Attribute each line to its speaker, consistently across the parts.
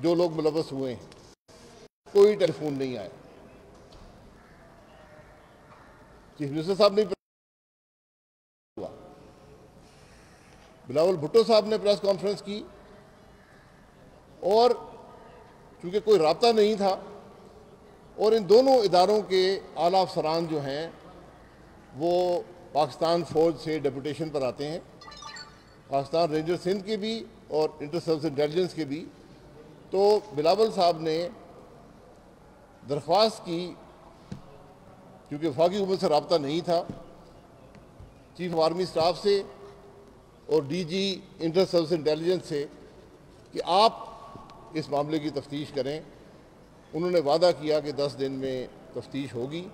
Speaker 1: जो लोग मुलव्वस हुए हैं, कोई टेलीफोन नहीं आया। चीफ मिनिस्टर साहब ने हुआ, बिलावल भुट्टो साहब ने प्रेस कॉन्फ्रेंस की, और चूंकि कोई राब्ता नहीं था, और इन दोनों इदारों के आला अफसरान जो हैं वो पाकिस्तान फ़ौज से डेपुटेशन पर आते हैं, पाकिस्तान रेंजर सिंध के भी और इंटर सर्विस इंटेलिजेंस के भी। तो बिलावल साहब ने दरख्वास्त की, क्योंकि वफाकी हुकूमत से रब्ता नहीं था, चीफ ऑफ आर्मी स्टाफ से और डीजी इंटर सर्विस इंटेलिजेंस से कि आप इस मामले की तफ्तीश करें। उन्होंने वादा किया कि 10 दिन में तफ्तीश होगी,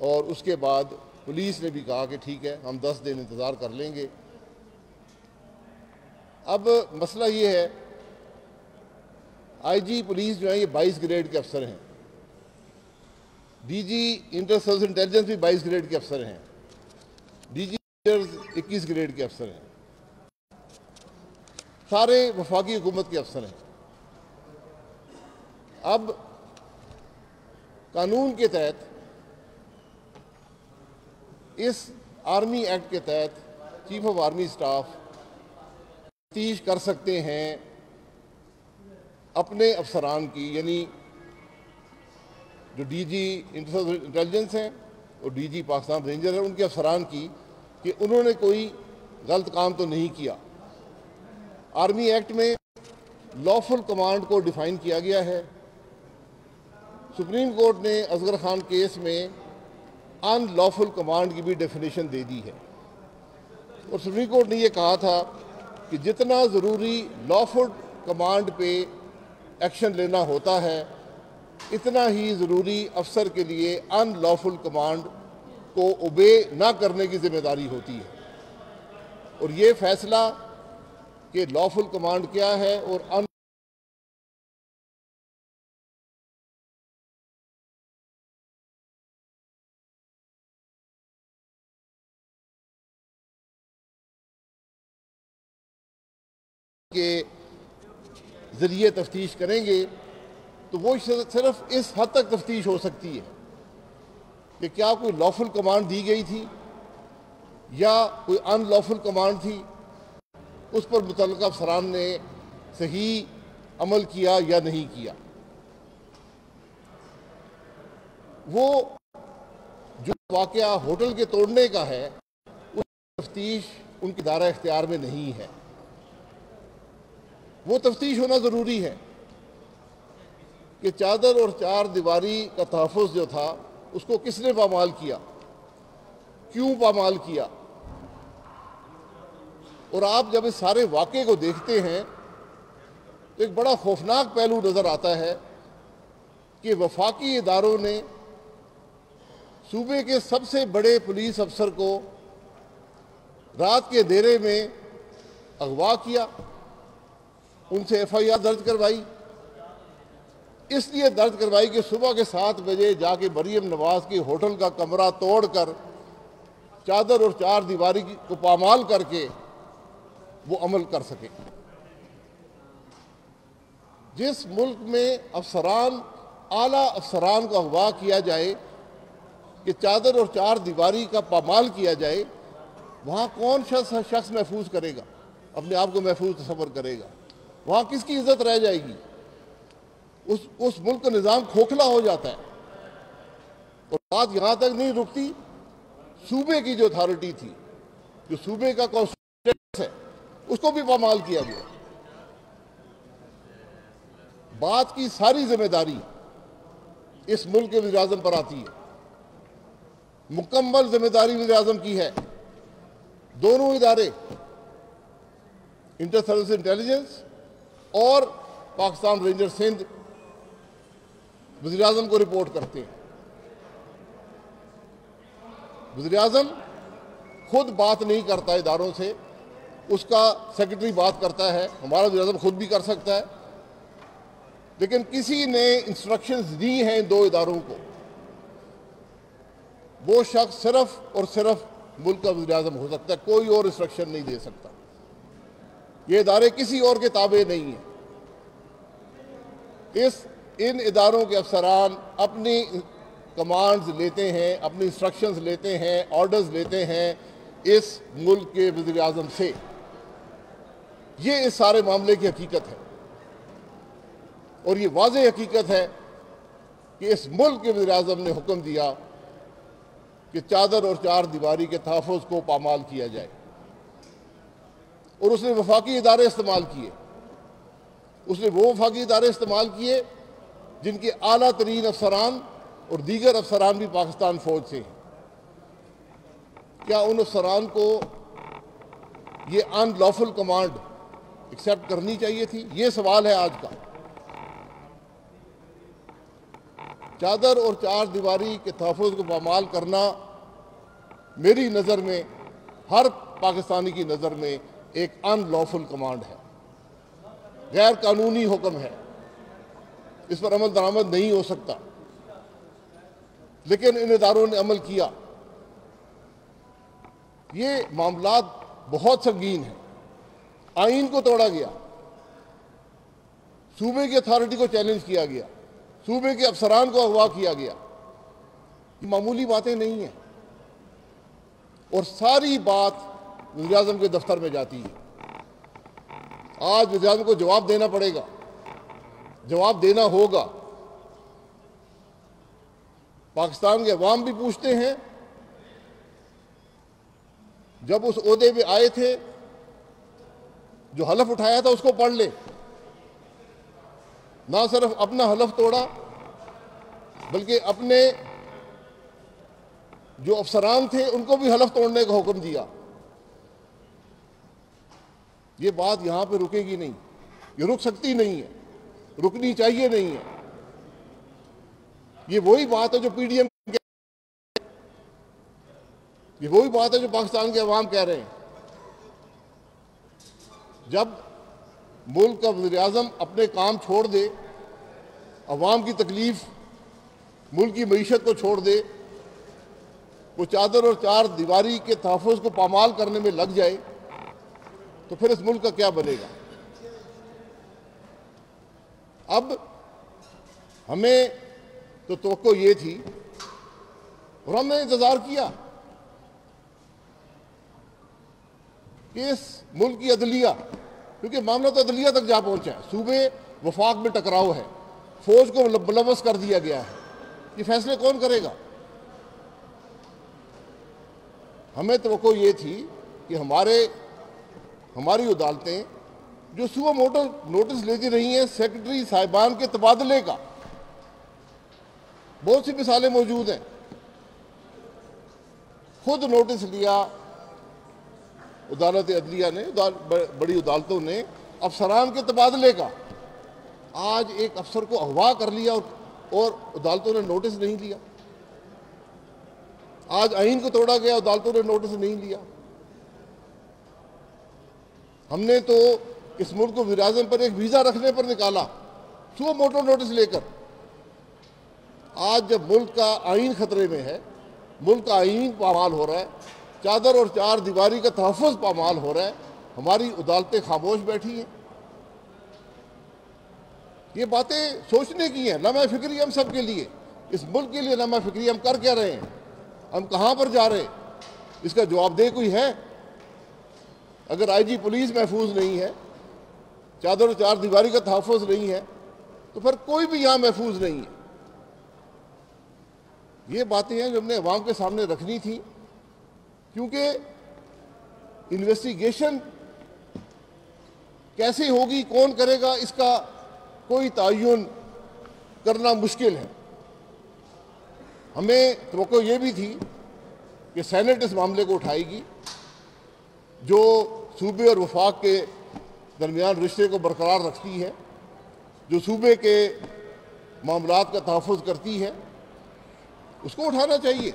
Speaker 1: और उसके बाद पुलिस ने भी कहा कि ठीक है, हम 10 दिन इंतज़ार कर लेंगे। अब मसला ये है, आईजी पुलिस जो है ये 22 ग्रेड के अफसर हैं, डीजी इंटर सर्विस इंटेलिजेंस भी 22 ग्रेड के अफसर हैं, डीजी 21 ग्रेड के अफसर हैं, सारे वफाकी हुकूमत के अफसर हैं। अब कानून के तहत, इस आर्मी एक्ट के तहत चीफ ऑफ आर्मी स्टाफ तफ्तीश कर सकते हैं अपने अफसरान की, यानी जो डीजी इंटेलिजेंस हैं और डीजी पाकिस्तान रेंजर है, उनके अफसरान की, कि उन्होंने कोई गलत काम तो नहीं किया। आर्मी एक्ट में लॉफुल कमांड को डिफाइन किया गया है। सुप्रीम कोर्ट ने असगर खान केस में अनलॉफुल कमांड की भी डेफिनेशन दे दी है, और सुप्रीम कोर्ट ने यह कहा था कि जितना ज़रूरी लॉफुल कमांड पे एक्शन लेना होता है, इतना ही ज़रूरी अफसर के लिए अनलॉफुल कमांड को ओबे ना करने की जिम्मेदारी होती है। और ये फैसला कि लॉफुल कमांड क्या है और के ज़रिए तफ्तीश करेंगे, तो वो सिर्फ इस हद तक तफ्तीश हो सकती है कि क्या कोई लॉफुल कमांड दी गई थी या कोई अनलॉफुल कमांड थी, उस पर मुतल्लिका अफसरान ने सही अमल किया या नहीं किया। वो जो वाक़या होटल के तोड़ने का है, उस तफ्तीश उनकी दायरा इख्तियार में नहीं है। वो तफ्तीश होना ज़रूरी है कि चादर और चार दीवारी का तहफ़्फ़ुज़ जो था, उसको किसने पामाल किया, क्यों पामाल किया। और आप जब इस सारे वाक़े को देखते हैं तो एक बड़ा खौफनाक पहलू नज़र आता है कि वफाकी इदारों ने सूबे के सबसे बड़े पुलिस अफसर को रात के अंधेरे में अगवा किया, उनसे FIR दर्ज करवाई। इसलिए दर्ज करवाई कि सुबह के 7 बजे जाके मरियम नवाज की होटल का कमरा तोड़कर चादर और चार दीवारी को पामाल करके वो अमल कर सके। जिस मुल्क में अफसरान, आला अफसरान को अगवा किया जाए कि चादर और चार दीवारी का पामाल किया जाए, वहाँ कौन शख्स महफूज करेगा, अपने आप को महफूज तस्वर करेगा? वहाँ किसकी इज्जत रह जाएगी? उस मुल्क का निज़ाम खोखला हो जाता है। और बात यहाँ तक नहीं रुकती, सूबे की जो अथॉरिटी थी, जो सूबे का कॉन्स्टिट्यूशन है, उसको भी पामाल किया गया। बात की सारी जिम्मेदारी इस मुल्क के वज़ीर-ए-आज़म पर आती है, मुकम्मल जिम्मेदारी वज़ीर-ए-आज़म की है। दोनों इदारे, इंटर सर्विस इंटेलिजेंस और पाकिस्तान रेंजर सिंध, वज़ीर-ए-आज़म को रिपोर्ट करते हैं। वज़ीर-ए-आज़म खुद बात नहीं करता इदारों से, उसका सेक्रेटरी बात करता है। हमारा वज़ीर-ए-आज़म खुद भी कर सकता है, लेकिन किसी ने इंस्ट्रक्शंस दी हैं इन दो इदारों को, वो शख्स सिर्फ और सिर्फ मुल्क का वज़ीर-ए-आज़म हो सकता है, कोई और इंस्ट्रक्शन नहीं दे सकता। ये इदारे किसी और के ताबे नहीं है। इन इदारों के अफसरान अपनी कमांड्स लेते हैं, अपनी इंस्ट्रक्शंस लेते हैं, ऑर्डर्स लेते हैं इस मुल्क के वज़ीर आज़म से। ये इस सारे मामले की हकीकत है और ये वाज़ेह हकीकत है कि इस मुल्क के वज़ीर आज़म ने हुक्म दिया कि चादर और चार दीवारी के तहफ़्फ़ुज़ को पामाल किया जाए और उसने वफाकी इदारे इस्तेमाल किए। उसने वो वफाकी इदारे इस्तेमाल किए जिनके आला तरीन अफसरान और दीगर अफसरान भी पाकिस्तान फ़ौज से हैं। क्या उन अफसरान को ये अनलॉफुल कमांड एक्सेप्ट करनी चाहिए थी? ये सवाल है आज का। चादर और चार दीवारी के तहफ़्फ़ुज़ को पामाल करना मेरी नज़र में, हर पाकिस्तानी की नज़र में एक अनलॉफुल कमांड है, गैर कानूनी हुक्म है, इस पर अमल दरामद नहीं हो सकता। लेकिन इन इदारों ने अमल किया। ये मामलात बहुत संगीन है। आइन को तोड़ा गया, सूबे की अथॉरिटी को चैलेंज किया गया, सूबे के अफसरान को अगवा किया गया। ये मामूली बातें नहीं हैं और सारी बात वज़ीर आज़म के दफ्तर में जाती है। आज वज़ीर आज़म को जवाब देना पड़ेगा, जवाब देना होगा। पाकिस्तान के अवाम भी पूछते हैं, जब उस ओहदे पे आए थे जो हलफ उठाया था उसको पढ़ ले। ना सिर्फ अपना हलफ तोड़ा बल्कि अपने जो अफसरान थे उनको भी हलफ तोड़ने का हुक्म दिया। ये बात यहां पे रुकेगी नहीं, ये रुक सकती नहीं है, रुकनी चाहिए नहीं है। ये वही बात है जो पीडीएम, ये वही बात है जो पाकिस्तान के अवाम कह रहे हैं। जब मुल्क का वज़ीर आज़म अपने काम छोड़ दे, अवाम की तकलीफ, मुल्क की मईशत को छोड़ दे, वो चादर और चार दीवारी के तहफ़्फ़ुज़ को पामाल करने में लग जाए, तो फिर इस मुल्क का क्या बनेगा? अब हमें तो तवक्को ये थी और हमने इंतज़ार किया कि इस मुल्क की अदलिया, क्योंकि मामला तो अदलिया तक जा पहुंचा है, सूबे वफाक में टकराव है, फौज को मुलव्वस कर दिया गया है, ये फैसले कौन करेगा? हमें तवक्को ये थी कि हमारी अदालतें जो सुबह मोटो नोटिस लेती रही हैं सेक्रेटरी साहिबान के तबादले का, बहुत सी मिसालें मौजूद हैं, खुद नोटिस लिया अदालत अदलिया ने, बड़ी अदालतों ने अफसरान के तबादले का। आज एक अफसर को अगवा कर लिया और अदालतों ने नोटिस नहीं लिया। आज आइन को तोड़ा गया, अदालतों ने नोटिस नहीं लिया। हमने तो इस मुल्क को वज़ीर आज़म पर एक वीज़ा रखने पर निकाला, सुबह मोटो नोटिस लेकर। आज जब मुल्क का आइन खतरे में है, मुल्क का आइन पामाल हो रहा है, चादर और चार दीवारी का तहफ़्फ़ुज़ पामाल हो रहा है, हमारी अदालतें खामोश बैठी हैं। ये बातें सोचने की हैं, लम्हा फ़िक्री हम सब के लिए, इस मुल्क के लिए लम्हा फ़िक्री। हम कर क्या रहे हैं, हम कहाँ पर जा रहे हैं, इसका जवाबदेह कोई है? अगर आईजी पुलिस महफूज नहीं है, चादर और चार दीवारी का तहफ़्फ़ुज़ नहीं है, तो फिर कोई भी यहाँ महफूज नहीं है। ये बातें हैं जो हमने अवाम के सामने रखनी थी, क्योंकि इन्वेस्टिगेशन कैसे होगी, कौन करेगा, इसका कोई तयन करना मुश्किल है। हमें तवक्को ये भी थी कि सेनेट इस मामले को उठाएगी, जो सूबे और वफाक के दरमियान रिश्ते को बरकरार रखती है, जो सूबे के मामलात का तहफ़्फ़ुज़ करती है, उसको उठाना चाहिए।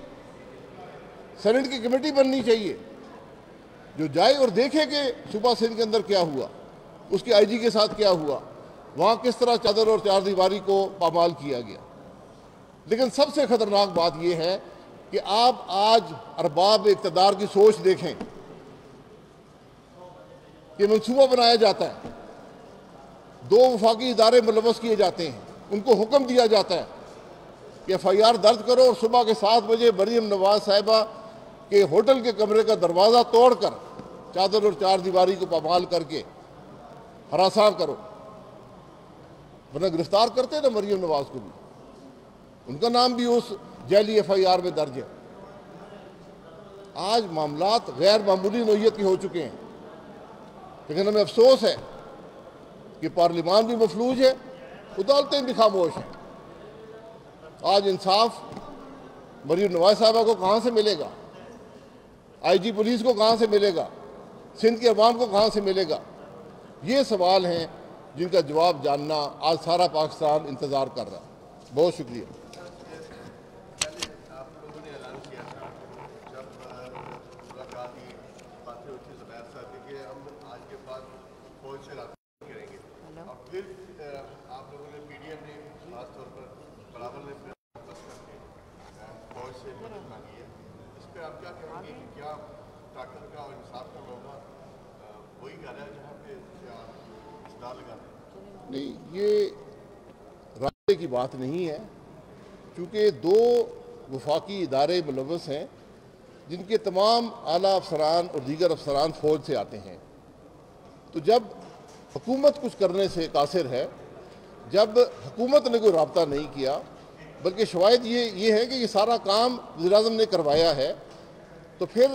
Speaker 1: सेनेट की कमेटी बननी चाहिए जो जाए और देखे कि सूबा सिंध के अंदर क्या हुआ, उसके आईजी के साथ क्या हुआ, वहाँ किस तरह चादर और चार दीवारी को पामाल किया गया। लेकिन सबसे ख़तरनाक बात यह है कि आप आज अरबाब इक़्तिदार की सोच देखें कि मनसूबा बनाया जाता है, 2 वफाकी इदारे मुलव्वस किए जाते हैं, उनको हुक्म दिया जाता है कि FIR दर्ज करो और सुबह के 7 बजे मरीम नवाज साहिबा के होटल के कमरे का दरवाज़ा तोड़कर चादर और 4 दीवारी को पामाल करके हरासा करो, वरना गिरफ्तार करते ना मरीम नवाज को भी, उनका नाम भी उस जैली FIR में दर्ज है। आज मामलात गैर मामूली नौइयत के हो चुके हैं, लेकिन हमें अफसोस है कि पार्लिमान भी मफलूज है, अदालतें भी खामोश हैं। आज इंसाफ मरीम नवाज साहबा को कहाँ से मिलेगा, IG पुलिस को कहाँ से मिलेगा, सिंध के अवाम को कहाँ से मिलेगा? ये सवाल हैं जिनका जवाब जानना आज सारा पाकिस्तान इंतज़ार कर रहा है। बहुत शुक्रिया।
Speaker 2: आप लोगों ने PDM ने खासतौर पर बराबर ने फौज से मदद मांगी है, इस पर आप क्या कहेंगे कि क्या ताकत का और इंसाफ का मौका वही घर है जहाँ पे आप लगा रहे?
Speaker 1: नहीं, ये रास्ते की बात नहीं है, क्योंकि 2 वफाकी इदारे मुलव्वस हैं जिनके तमाम आला अफसरान और दीगर अफसरान फौज से आते हैं। तो जब हुकूमत कुछ करने से कासिर है, जब हुकूमत ने कोई रब्ता नहीं किया, बल्कि शवायद ये है कि ये सारा काम वज़ीर-ए-आज़म ने करवाया है, तो फिर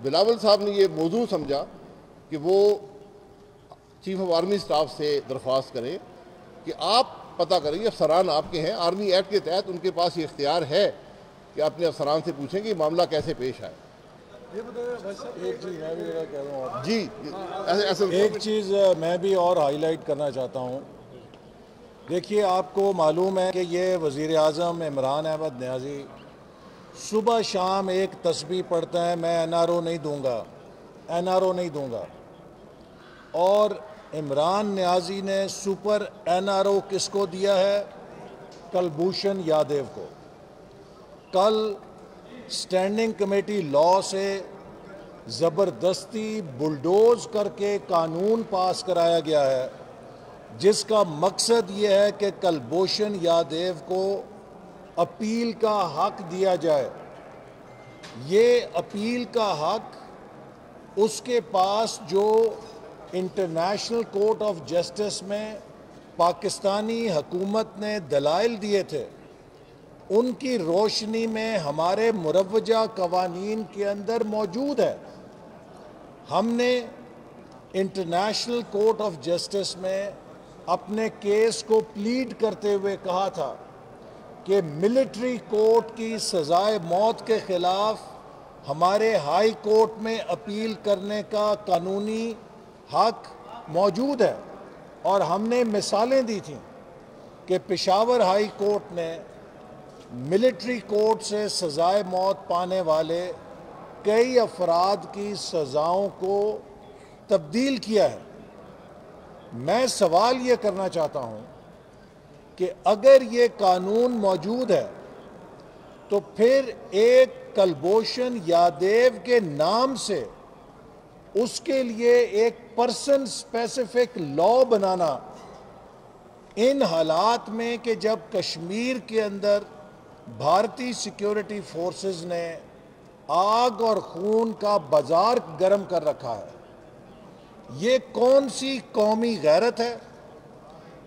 Speaker 1: बिलावल साहब ने ये मौजू समझा कि वो चीफ ऑफ आर्मी स्टाफ से दरख्वास्त करें कि आप पता करें, अफसरान आपके हैं, आर्मी एक्ट के तहत उनके पास ये इख्तियार है कि अपने अफसरान से पूछें कि मामला कैसे पेश आए।
Speaker 3: एक चीज़ मैं भी कह रहा हूँ
Speaker 1: जी,
Speaker 3: एक चीज़ मैं भी और हाईलाइट करना चाहता हूँ। देखिए, आपको मालूम है कि ये वज़ीर-ए-आज़म इमरान अहमद न्याज़ी सुबह शाम एक तस्बीह पढ़ता है, मैं NRO नहीं दूंगा, NRO नहीं दूंगा। और इमरान न्याज़ी ने सुपर NRO किसको दिया है? कुलभूषण यादव को। कल स्टैंडिंग कमेटी लॉ से ज़बरदस्ती बुलडोज करके कानून पास कराया गया है, जिसका मकसद ये है कि कुलभूषण यादव को अपील का हक दिया जाए। ये अपील का हक उसके पास जो इंटरनेशनल कोर्ट ऑफ जस्टिस में पाकिस्तानी हुकूमत ने दलाइल दिए थे, उनकी रोशनी में हमारे मुरव्वजा कवानीन के अंदर मौजूद है। हमने इंटरनेशनल कोर्ट ऑफ जस्टिस में अपने केस को प्लीड करते हुए कहा था कि मिलिट्री कोर्ट की सज़ाए मौत के ख़िलाफ़ हमारे हाई कोर्ट में अपील करने का कानूनी हक मौजूद है। और हमने मिसालें दी थीं कि पेशावर हाई कोर्ट ने मिलिट्री कोर्ट से सज़ाए मौत पाने वाले कई अफराद की सज़ाओं को तब्दील किया है। मैं सवाल ये करना चाहता हूँ कि अगर ये कानून मौजूद है तो फिर एक कुलभूषण यादव के नाम से उसके लिए एक पर्सन स्पेसिफिक लॉ बनाना, इन हालात में कि जब कश्मीर के अंदर भारतीय सिक्योरिटी फोर्सेस ने आग और खून का बाजार गर्म कर रखा है, ये कौन सी कौमी गैरत है?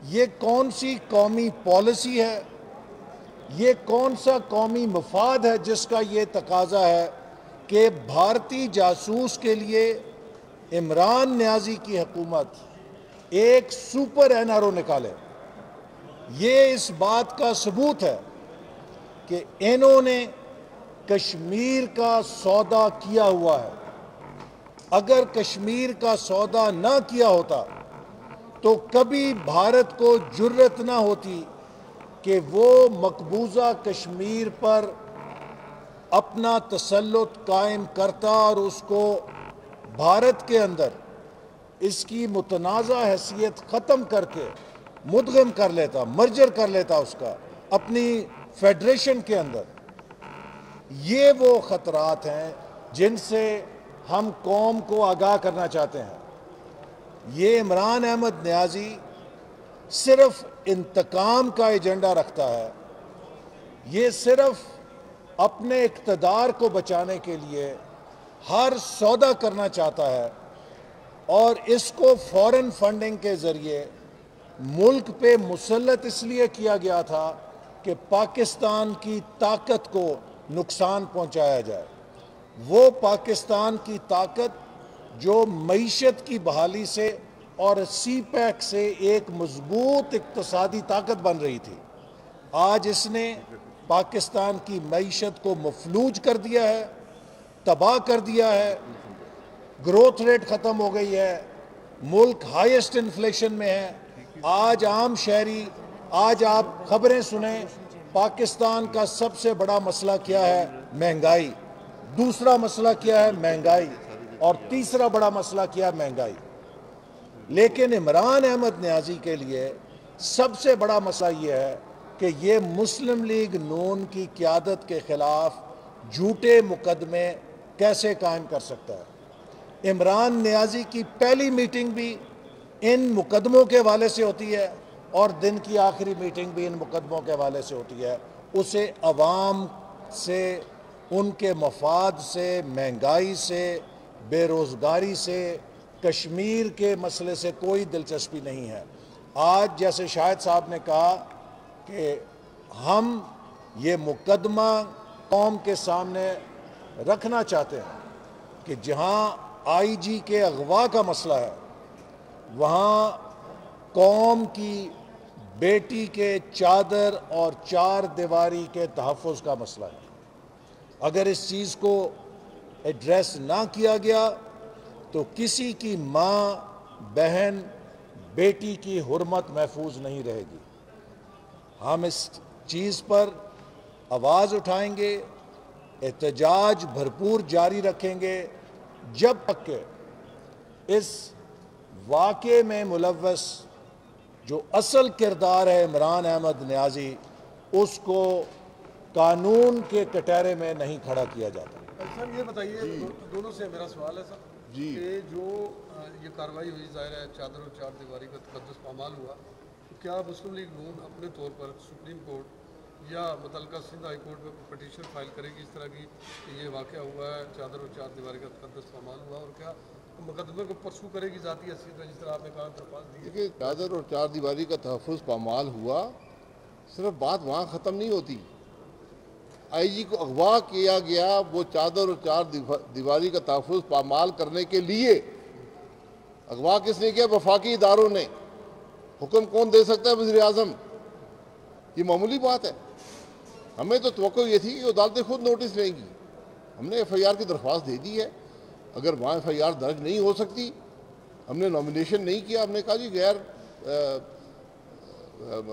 Speaker 3: ये कौन सी कौमी पॉलिसी है? ये कौन सा कौमी मफाद है जिसका ये तकाजा है कि भारतीय जासूस के लिए इमरान न्याज़ी की हुकूमत एक सुपर NRO निकाले? ये इस बात का सबूत है कि इन्होंने कश्मीर का सौदा किया हुआ है। अगर कश्मीर का सौदा ना किया होता तो कभी भारत को जुर्रत ना होती कि वो मकबूजा कश्मीर पर अपना तसल्लुत कायम करता और उसको भारत के अंदर इसकी मुतनाज़ा हैसियत ख़त्म करके मुदगम कर लेता, मर्जर कर लेता उसका अपनी फेडरेशन के अंदर। ये वो ख़तरात हैं जिनसे हम कौम को आगाह करना चाहते हैं। ये इमरान अहमद न्याज़ी सिर्फ इंतकाम का एजेंडा रखता है, ये सिर्फ अपने इक़्तिदार को बचाने के लिए हर सौदा करना चाहता है और इसको फॉरेन फंडिंग के ज़रिए मुल्क पे मुसल्लत इसलिए किया गया था कि पाकिस्तान की ताकत को नुकसान पहुंचाया जाए। वो पाकिस्तान की ताकत जो मईशत की बहाली से और CPEC से एक मजबूत इक़्तिसादी ताकत बन रही थी, आज इसने पाकिस्तान की मईशत को मफलूज कर दिया है, तबाह कर दिया है, ग्रोथ रेट ख़त्म हो गई है, मुल्क हाईएस्ट इन्फ्लेशन में है। आज आम शहरी, आज आप खबरें सुने, पाकिस्तान का सबसे बड़ा मसला क्या है? महंगाई। दूसरा मसला क्या है? महंगाई। और तीसरा बड़ा मसला क्या है? महंगाई। लेकिन इमरान अहमद न्याजी के लिए सबसे बड़ा मसला यह है कि ये मुस्लिम लीग नून की क़यादत के ख़िलाफ़ झूठे मुकदमे कैसे कायम कर सकता है। इमरान न्याजी की पहली मीटिंग भी इन मुकदमों के हवाले से होती है और दिन की आखिरी मीटिंग भी इन मुकदमों के हवाले से होती है। उसे अवाम से, उनके मफाद से, महंगाई से, बेरोज़गारी से, कश्मीर के मसले से कोई दिलचस्पी नहीं है। आज जैसे शाहिद साहब ने कहा कि हम ये मुकदमा कौम के सामने रखना चाहते हैं कि जहां IG के अगवा का मसला है, वहाँ कौम की बेटी के चादर और चार दीवारी के तहफ़्फ़ुज़ का मसला है। अगर इस चीज़ को एड्रेस ना किया गया तो किसी की माँ, बहन, बेटी की हुर्मत महफूज नहीं रहेगी। हम इस चीज़ पर आवाज़ उठाएंगे, एहतजाज भरपूर जारी रखेंगे जब तक कि इस वाक़े में मुलव्वस जो असल किरदार है इमरान अहमद न्याजी, उसको कानून के कटहरे में नहीं खड़ा किया जाता।
Speaker 4: सर ये बताइए, दोनों से मेरा सवाल है सर
Speaker 1: जी,
Speaker 4: कि जो ये कार्रवाई हुई, जाहिर है चादर और चार दीवारी का तकद्दुस पामाल हुआ, तो क्या मुस्लिम लीग नून अपने तौर पर सुप्रीम कोर्ट या मुतल्लिका सिंध हाई कोर्ट में पटिशन फाइल करेगी इस तरह की कि ये वाक़या हुआ है, चादर और चार दीवारी का तकद्दुस पामाल हुआ, और क्या मुकदमे को परसू करेगी ज़ाती हैसियत में, जिस तरह आपने कहा दरख्वास्त दी?
Speaker 1: देखिए, चादर और चार दीवारी का तहफ़्फ़ुज़ पामाल हुआ, सिर्फ बात वहाँ ख़त्म नहीं होती। IG को अगवा किया गया, वो चादर और चार दीवारी का तहफ़्फ़ुज़ पामाल करने के लिए अगवा किसने किया? वफाकी इदारों ने। हुक्म कौन दे सकता है? वज़ीर आज़म। ये मामूली बात है। हमें तो तवक्को ये थी कि अदालतें खुद नोटिस लेंगी। हमने FIR की दरख्वास्त दे दी है। अगर वहाँ FIR दर्ज नहीं हो सकती, हमने नॉमिनेशन नहीं किया, हमने कहा जी गैर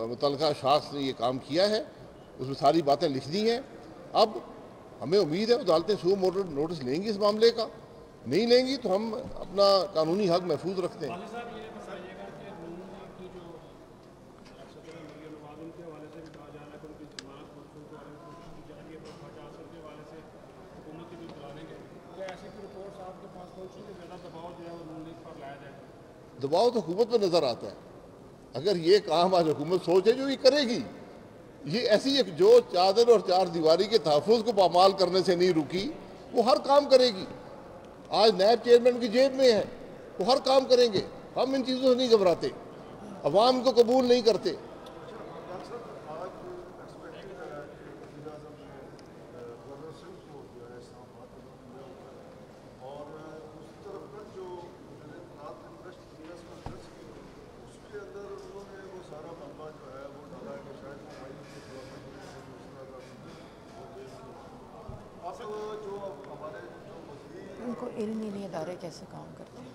Speaker 1: मुतल्लिका शख्स ने ये काम किया है, उसमें सारी बातें लिख दी हैं। अब हमें उम्मीद है अदालतें सू मोटर नोटिस लेंगी इस मामले का। नहीं लेंगी तो हम अपना कानूनी हक महफूज रखते हैं। दबाव तो हुकूमत पर नज़र आता है। अगर ये काम आज हुकूमत सोचे जो ये करेगी, ये ऐसी एक जो चादर और चार दीवारी के तहफ़्फ़ुज़ को पामाल करने से नहीं रुकी, वो हर काम करेगी। आज नायब चेयरमैन की जेब में है, वो हर काम करेंगे। हम इन चीज़ों से नहीं घबराते, अवाम को कबूल नहीं करते।
Speaker 5: उनको इल्मी नहीं अदारे कैसे काम करते हैं।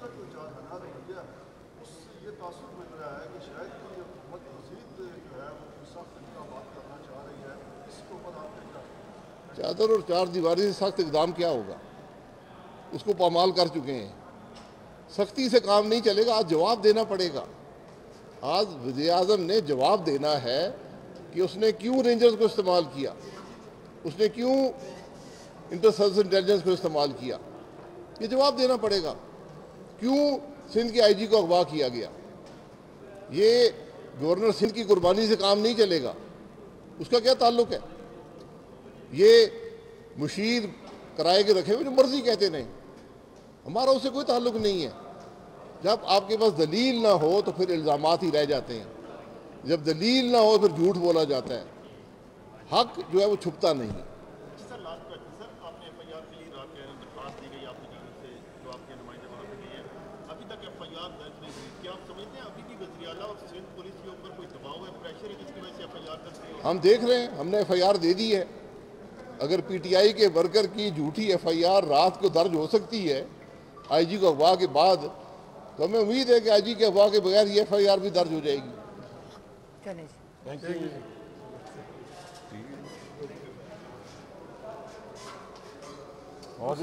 Speaker 1: चादर और चार दीवारी से सख्त इक़दाम क्या होगा? उसको पामाल कर चुके हैं। सख्ती से काम नहीं चलेगा, आज जवाब देना पड़ेगा। आज वज़ीर आज़म ने जवाब देना है कि उसने क्यों रेंजर्स को इस्तेमाल किया, उसने क्यों इंटर इंटेलिजेंस को इस्तेमाल किया, ये जवाब देना पड़ेगा। क्यों सिंध के IG को अगवा किया गया, ये गवर्नर सिंध की कुर्बानी से काम नहीं चलेगा, उसका क्या ताल्लुक है? ये मुशीर कराए के रखे हुए जो मर्जी कहते नहीं, हमारा उससे कोई ताल्लुक नहीं है। जब आपके पास दलील ना हो तो फिर इल्ज़ामात ही रह जाते हैं, जब दलील ना हो फिर झूठ बोला जाता है। हक जो है वो छुपता नहीं।
Speaker 2: सर लास्ट क्वेश्चन सर, आपने एफआईआर के लिए रात कह रहे हैं दरख्वास्त दी गई आपकी जानब से, जो आपके नुमाइंदे वहाँ पे गए हैं, अभी तक एफआईआर दर्ज नहीं हुई। क्या आप समझते हैं अभी भी गुजरियाला और सिंध पुलिस के ऊपर कोई दबाव है, प्रेशर है जिसकी वजह से एफआईआर दर्ज नहीं हो?
Speaker 1: हम देख रहे हैं, हमने एफआईआर दे दी है। अगर पीटीआई के वर्कर की झूठी एफआईआर रात को दर्ज हो सकती है आईजी को अगवा के बाद, तो हमें उम्मीद है कि आईजी के अगवा के बगैर ये एफआईआर भी दर्ज हो जाएगी।
Speaker 5: चले जी।
Speaker 3: Thank you. और